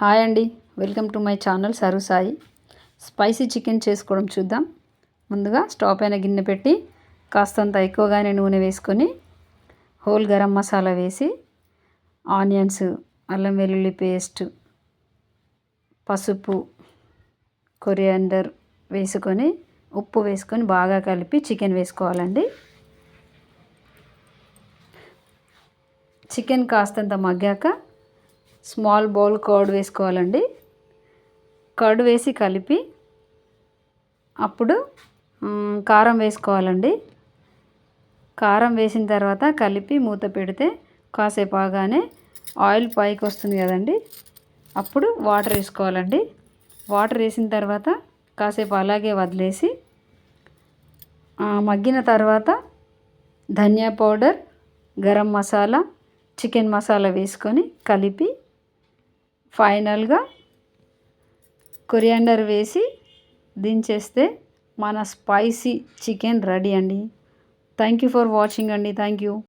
Hi అండి, welcome to my channel sir Sai. Spicy chicken చేసుకోవడం చూద్దాం. ముందుగా స్టవ్ పైన గిన్నె పెట్టి కాస్తంత ఎక్కువగానే నూనె వేసుకొని హోల్ గరం మసాలా వేసి ఆనియన్స్, అల్లం వెల్లుల్లి పేస్ట్, పసుపు, కొరియాండర్ వేసుకొని ఉప్పు వేసుకొని బాగా కలిపి చికెన్ వేసుకోవాలండి. చికెన్ కాస్తంత మగ్గాక స్మాల్ బౌల్ కర్డ్ వేసుకోవాలండి. కర్డ్ వేసి కలిపి అప్పుడు కారం వేసుకోవాలండి. కారం వేసిన తర్వాత కలిపి మూత పెడితే కాసేపు ఆగానే ఆయిల్ పైకి వస్తుంది కదండి, అప్పుడు వాటర్ వేసుకోవాలండి. వాటర్ వేసిన తర్వాత కాసేపు అలాగే వదిలేసి మగ్గిన తర్వాత ధనియా పౌడర్, గరం మసాలా, చికెన్ మసాలా వేసుకొని కలిపి ఫైనల్గా కొరియాండర్ వేసి దించేస్తే మన స్పైసీ చికెన్ రెడీ అండి. థ్యాంక్ యూ ఫర్ వాచింగ్ అండి. Thank you.